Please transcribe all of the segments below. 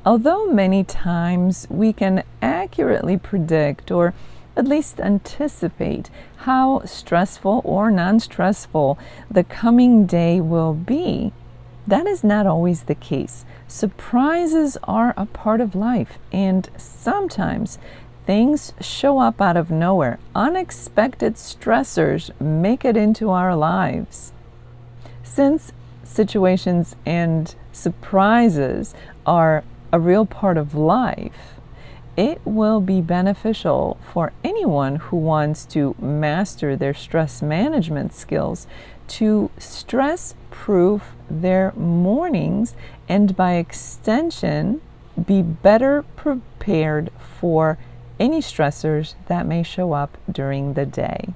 Although many times we can accurately predict or at least anticipate how stressful or non-stressful the coming day will be, that is not always the case. Surprises are a part of life, and sometimes things show up out of nowhere. Unexpected stressors make it into our lives. Since situations and surprises are a real part of life, it will be beneficial for anyone who wants to master their stress management skills to stress-proof their mornings and by extension be better prepared for any stressors that may show up during the day.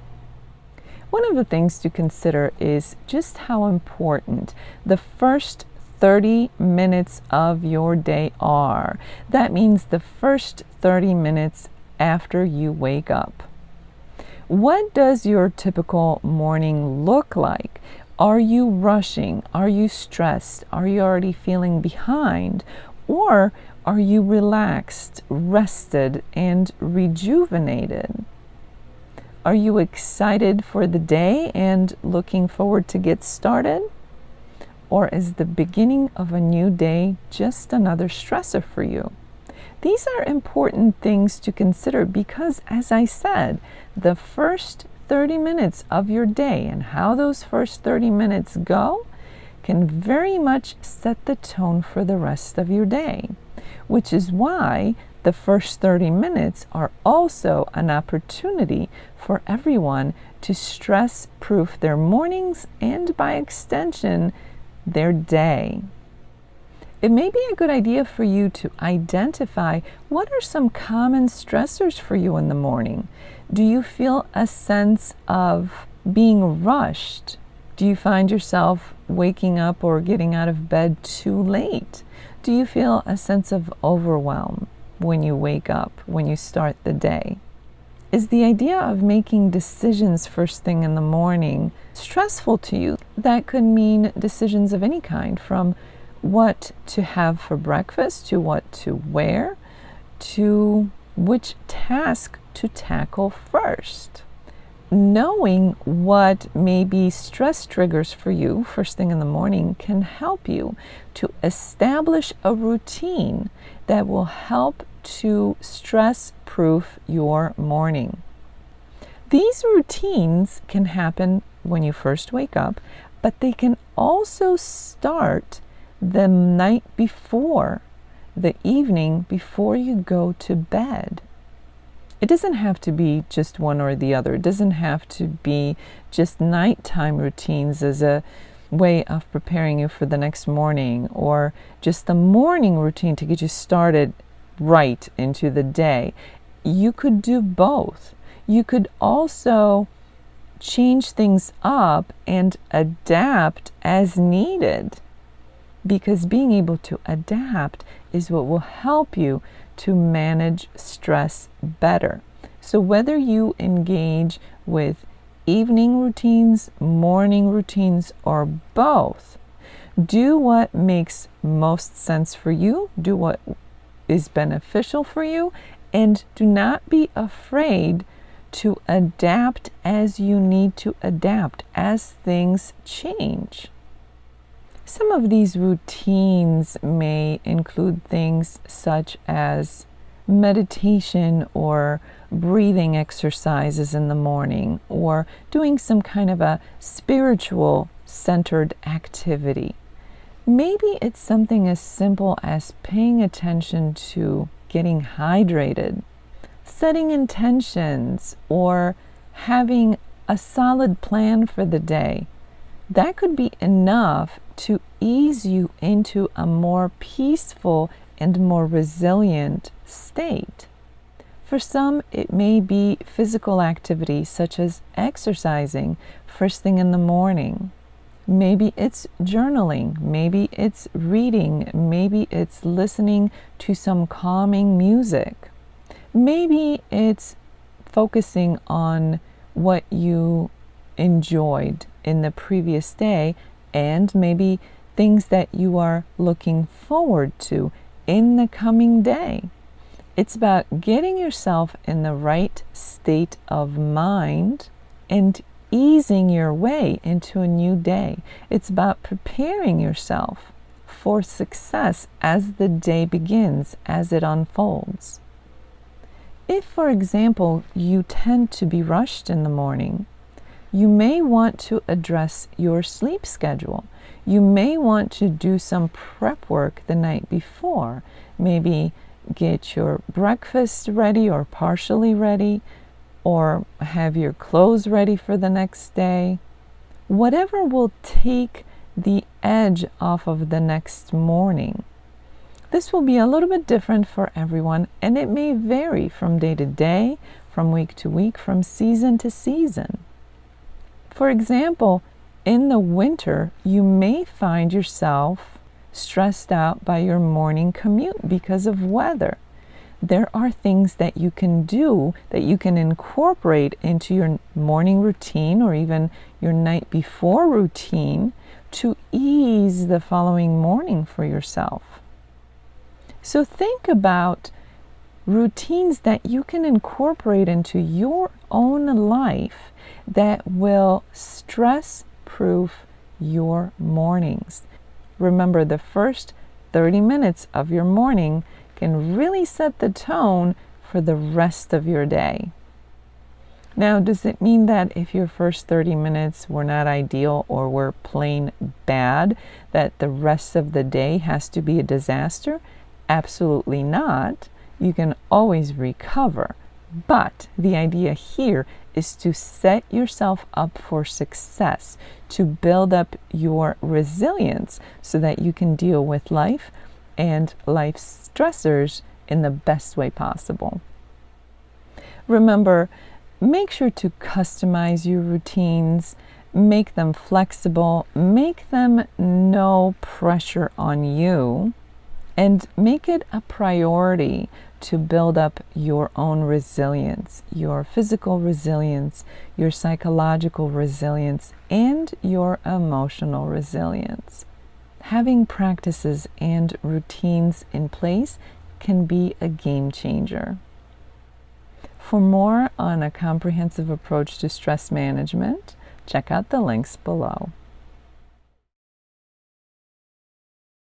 One of the things to consider is just how important the first 30 minutes of your day are. That means the first 30 minutes after you wake up. What does your typical morning look like? Are you rushing? Are you stressed? Are you already feeling behind? Or are you relaxed, rested, and rejuvenated? Are you excited for the day and looking forward to get started? Or is the beginning of a new day just another stressor for you? These are important things to consider because, as I said, the first 30 minutes of your day and how those first 30 minutes go can very much set the tone for the rest of your day, which is why the first 30 minutes are also an opportunity for everyone to stress-proof their mornings and, by extension, their day. It may be a good idea for you to identify what are some common stressors for you in the morning. Do you feel a sense of being rushed? Do you find yourself waking up or getting out of bed too late? Do you feel a sense of overwhelm when you wake up, when you start the day? Is the idea of making decisions first thing in the morning stressful to you? That could mean decisions of any kind, from what to have for breakfast, to what to wear, to which task to tackle first. Knowing what may be stress triggers for you first thing in the morning can help you to establish a routine that will help to stress-proof your morning. These routines can happen when you first wake up, but they can also start the night before, the evening before you go to bed. It doesn't have to be just one or the other. It doesn't have to be just nighttime routines as a way of preparing you for the next morning, or just the morning routine to get you started right into the day. You could do both. You could also change things up and adapt as needed, because being able to adapt is what will help you to manage stress better. So whether you engage with evening routines, morning routines, or both, do what makes most sense for you, do what is beneficial for you, and do not be afraid to adapt as you need to adapt as things change. Some of these routines may include things such as meditation or breathing exercises in the morning, or doing some kind of a spiritual centered activity. Maybe it's something as simple as paying attention to getting hydrated, setting intentions, or having a solid plan for the day. That could be enough to ease you into a more peaceful and more resilient state. For some, it may be physical activity such as exercising first thing in the morning. Maybe it's journaling, maybe it's reading, maybe it's listening to some calming music. Maybe it's focusing on what you enjoyed in the previous day, and maybe things that you are looking forward to in the coming day. It's about getting yourself in the right state of mind and easing your way into a new day. It's about preparing yourself for success as the day begins, as it unfolds. If, for example, you tend to be rushed in the morning, you may want to address your sleep schedule. You may want to do some prep work the night before. Maybe get your breakfast ready or partially ready, or have your clothes ready for the next day. Whatever will take the edge off of the next morning. This will be a little bit different for everyone, and it may vary from day to day, from week to week, from season to season. For example, in the winter, you may find yourself stressed out by your morning commute because of weather. There are things that you can do, that you can incorporate into your morning routine or even your night before routine to ease the following morning for yourself. So think about routines that you can incorporate into your own life that will stress-proof your mornings. Remember, the first 30 minutes of your morning can really set the tone for the rest of your day. Now, does it mean that if your first 30 minutes were not ideal or were plain bad, that the rest of the day has to be a disaster? Absolutely not. You can always recover. But the idea here is to set yourself up for success, to build up your resilience so that you can deal with life and life's stressors in the best way possible. Remember, make sure to customize your routines, make them flexible, make them no pressure on you, and make it a priority to build up your own resilience, your physical resilience, your psychological resilience, and your emotional resilience. Having practices and routines in place can be a game changer. For more on a comprehensive approach to stress management, check out the links below.